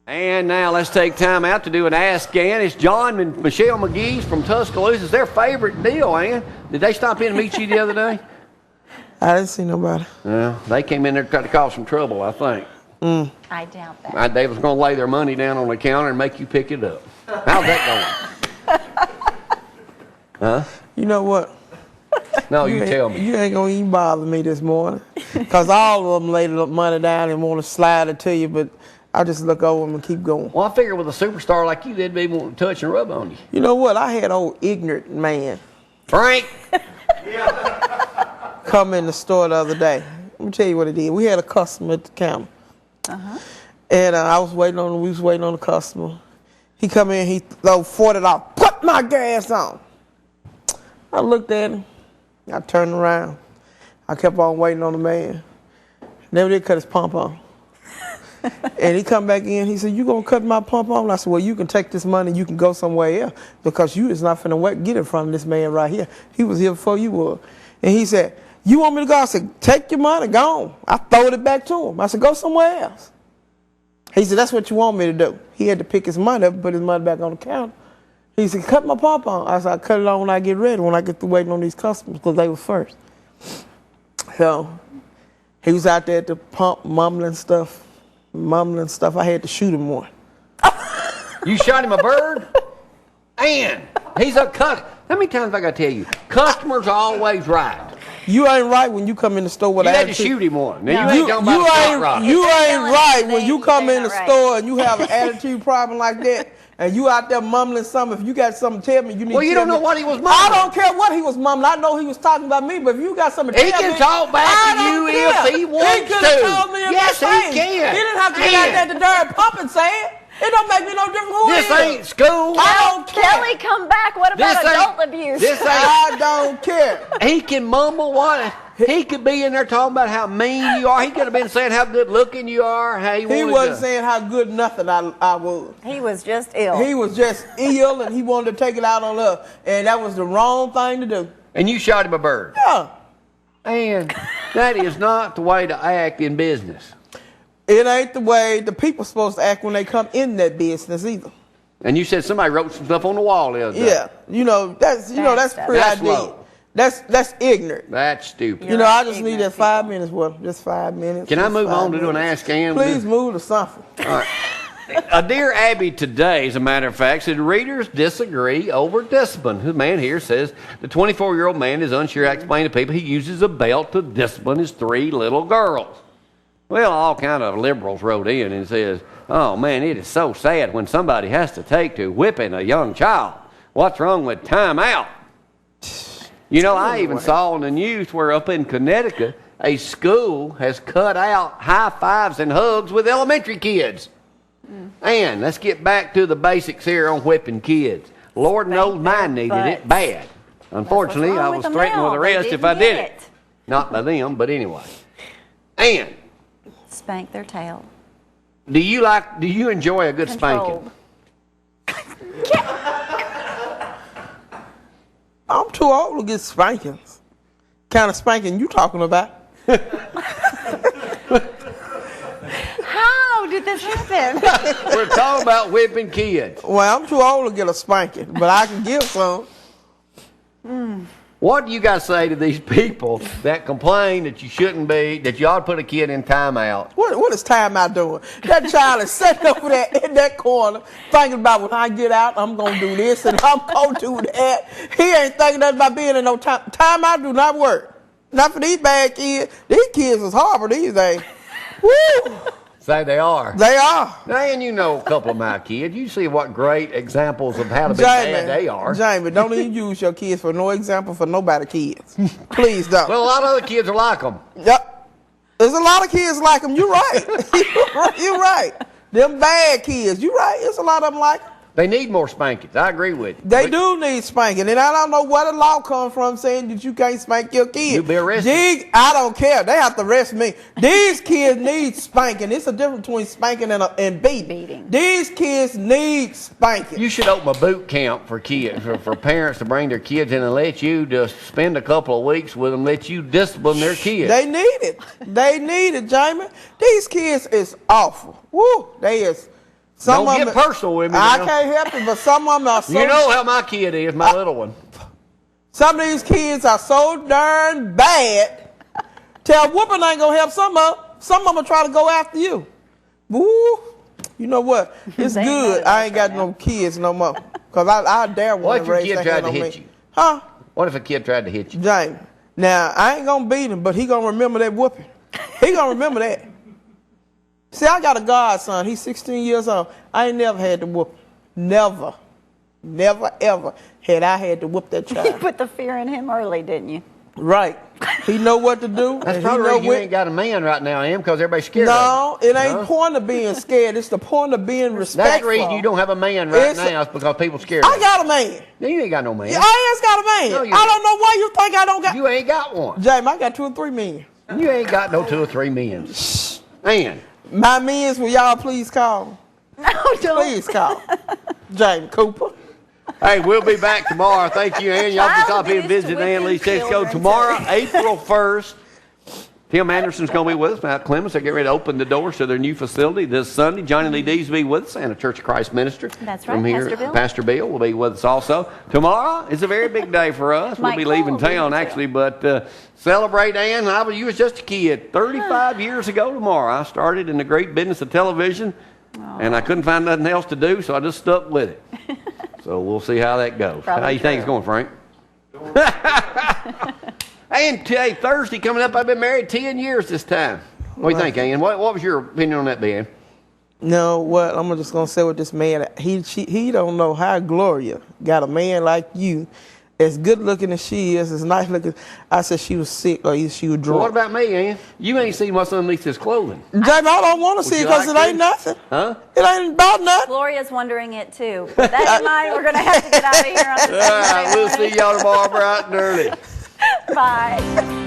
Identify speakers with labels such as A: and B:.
A: And now let's take time out to do an Ask Ann. It's John and Michelle McGee's from Tuscaloosa. It's their favorite deal, Ann. Did they stop in and meet you the other day?
B: I didn't see nobody.
A: Well, they came in there to try to cause some trouble, I think.
C: I doubt that.
A: They was going to lay their money down on the counter and make you pick it up. How's that going? Huh?
B: You know what?
A: No, you tell me.
B: You ain't going to even bother me this morning. Because all of them laid the money down and want to slide it to you, but I just look over them and keep going.
A: Well, I figure with a superstar like you, they'd be wanting to touch and rub on you.
B: You know what? I had old ignorant man
A: Frank!
B: come in the store the other day. Let me tell you what he did. We had a customer at the counter. And we was waiting on the customer. He come in, he throw $40, put my gas on. I looked at him. I turned around. I kept on waiting on the man. Never did cut his pump on. And he come back in, he said, "You gonna cut my pump on?" I said, "Well, you can take this money, you can go somewhere else, because you is not finna get it from this man right here. He was here before you were." And he said, "You want me to go?" I said, "Take your money, go on." I throwed it back to him. I said, "Go somewhere else." He said, "That's what you want me to do." He had to pick his money up and put his money back on the counter. He said, "Cut my pump on." I said, "I cut it on when I get ready, when I get through waiting on these customers, because they were first." So he was out there at the pump mumbling stuff. I had to shoot him one.
A: You shot him a bird? And he's a cut. How many times I got to tell you? Customers are always right.
B: You ain't right when you come in the store with
A: You had
B: attitude.
A: to shoot him one. Now,
C: No.
A: you ain't talking about a shot rock.
B: You ain't right when you come in the
C: Right.
B: store and you have an attitude problem like that, and you out there mumbling something. If you got something to tell me, you need
A: Well,
B: to
A: you
B: tell
A: don't know
B: me.
A: what he was mumbling.
B: I don't care what he was mumbling. I know he was talking about me, but if you got something to
A: He
B: tell me,
A: can talk back
B: I
A: to you
B: don't
A: if
B: care.
A: he wants
B: He could have
A: to.
B: told me in
A: Yes,
B: my
A: he
B: face.
A: can.
B: He didn't have to get out there at the darn pump and say it. It don't make me no difference who
A: This
B: it is.
A: ain't school.
B: I don't care.
C: Kelly, come back. What about
A: This ain't-
C: adult abuse?
A: This ain't.
B: I don't care.
A: He can mumble what. He could be in there talking about how mean you are. He could have been saying how good looking you are. How
B: He
A: wanted
B: wasn't
A: to.
B: saying how good nothing I was.
C: He was just ill.
B: He was just ill, and he wanted to take it out on us, and that was the wrong thing to do.
A: And you shot him a bird.
B: Yeah,
A: And that is not the way to act in business.
B: it ain't the way the people supposed to act when they come in that business either.
A: And you said somebody wrote some stuff on the wall the other day.
B: Yeah, that's pretty
A: That's
B: idea.
A: low.
B: That's ignorant.
A: That's stupid.
B: You know, I just
C: ignorant
B: need that 5
C: people.
B: minutes. Well, just 5 minutes.
A: Can I
B: just
A: move
B: 5
A: on to do an
B: minutes.
A: Ask Ann?
B: Please move to something.
A: All right. A Dear Abby today, as a matter of fact, said readers disagree over discipline. The man here says the 24-year-old man is unsure how to explain to people he uses a belt to discipline his 3 little girls. Well, all kind of liberals wrote in and says, "Oh man, it is so sad when somebody has to take to whipping a young child. What's wrong with time out?" You know, I even saw in the news where up in Connecticut, a school has cut out high fives and hugs with elementary kids. And let's get back to the basics here on whipping kids. Lord knows mine needed it bad. Unfortunately,
C: wrong
A: I
C: with
A: was
C: them
A: threatened
C: now.
A: with
C: They
A: arrest if
C: didn't
A: I did
C: get
A: it.
C: it.
A: Not by them, but anyway. And
C: Spank their tail.
A: do you enjoy a good spanking?
C: Controlled.
B: I'm too old to get spankings. Kind of spanking you talking about?
C: How did this happen?
A: We're talking about whipping kids.
B: Well, I'm too old to get a spanking, but I can give some.
A: What do you guys say to these people that complain that you shouldn't be, that you ought to put a kid in timeout?
B: What is time out doing? That child is sitting over there in that corner thinking about when I get out, I'm going to do this and I'm going to do that. He ain't thinking nothing about being in no time. Time out do not work. Not for these bad kids. These kids is horrible these days. Woo!
A: Say they are.
B: They are.
A: And you know a couple of my kids. You see what great examples of how to be bad they are.
B: Jamie, don't even use your kids for no example for nobody kids. Please don't.
A: Well, a lot of other kids are like them.
B: Yep. There's a lot of kids like them. You're right. You're right. Them bad kids. You're right. There's a lot of them like them.
A: They need more spankings. I agree with you.
B: They do need spanking, and I don't know where the law comes from saying that you can't spank your kids.
A: You'll be arrested.
B: I don't care. They have to arrest me. These kids need spanking. It's a difference between spanking and beating. These kids need spanking.
A: You should open a boot camp for kids, for parents to bring their kids in and let you just spend a couple of weeks with them, let you discipline their kids.
B: They need it. They need it, Jamie. These kids is awful. Woo, they is Some
A: Don't
B: of
A: get
B: them-
A: personal with me
B: I
A: now.
B: can't help it, but some of them are so.
A: You know how my kid is, my little one.
B: Some of these kids are so darn bad. Tell whooping ain't gonna help some of them. Some of them will try to go after you. Woo! You know what? It's
C: They know
B: good.
C: that
B: I ain't got
C: right
B: no kids no more. Cause I dare
A: What
B: want
A: if
B: to
A: your
B: raise
A: kid
B: their
A: tried
B: hand
A: to
B: on
A: hit
B: me.
A: you?
B: Huh?
A: What if a kid tried to hit you?
B: James. Now I ain't gonna beat him, but he gonna remember that whooping. He gonna remember that. See, I got a godson. He's 16 years old. I ain't never had to whoop. Never. Never ever had I had to whoop that
C: You
B: child.
C: put the fear in him early, didn't you?
B: Right. He know what to do.
A: That's
B: and
A: probably
B: he
A: the
B: know
A: reason you
B: when-
A: ain't got a man right now, Em, because everybody's scared of
B: No, it ain't
A: No?
B: point of being scared. It's the point of being
A: you. That's
B: respectful.
A: the reason you don't have a man right
B: It's-
A: now is because people scared of
B: I
A: you.
B: got a man.
A: You ain't got no man.
B: I ain't got a man.
A: No, you
B: I
A: ain't.
B: don't know why you think I don't got.
A: You ain't got one.
B: James, I got 2 or 3 men.
A: You ain't got no 2 or 3 men. Man.
B: My men's, will y'all please call?
C: No, don't.
B: Please call. James Cooper.
A: Hey, we'll be back tomorrow. Thank you, Ann. Y'all can
C: Child
A: stop in and
C: abuse
A: visit
C: to
A: Ann Lee
C: wicked
A: Sexco
C: children,
A: tomorrow,
C: too.
A: April 1st. Tim Anderson's going to be with us. Matt Clemens, they get ready to open the doors to their new facility this Sunday. Johnny Lee Dees will be with us, and a Church of Christ minister.
C: That's right,
A: From here,
C: Pastor Bill.
A: Pastor Bill will be with us also. Tomorrow is a very big day for us. We'll
C: Mike
A: be leaving
C: Cole will be
A: town,
C: there, too.
A: actually, but celebrate, Ann. You was just a kid. 35 years ago tomorrow, I started in the great business of television, and I couldn't find nothing else to do, so I just stuck with it. So we'll see how that goes.
C: Probably
A: How you think
C: true.
A: it's going, Frank? And today, Thursday coming up, I've been married 10 years this time. What do you think, Ann? What was your opinion on that, Ben?
B: No, what I'm just gonna say with this man, he don't know how Gloria got a man like you, as good looking as she is, as nice looking. I said she was sick or either she was
A: Well,
B: drunk.
A: what about me, Ann? You ain't seen what's underneath this clothing.
B: James, I don't want to see it
A: you
B: because
A: like
B: it ain't
A: to?
B: nothing.
A: Huh?
B: It ain't about nothing.
C: Gloria's wondering it too. With that in mind, we're going to have to get out of here on this
A: All right,
C: Tuesday
A: we'll see
C: morning.
A: y'all tomorrow bright and early.
C: Bye.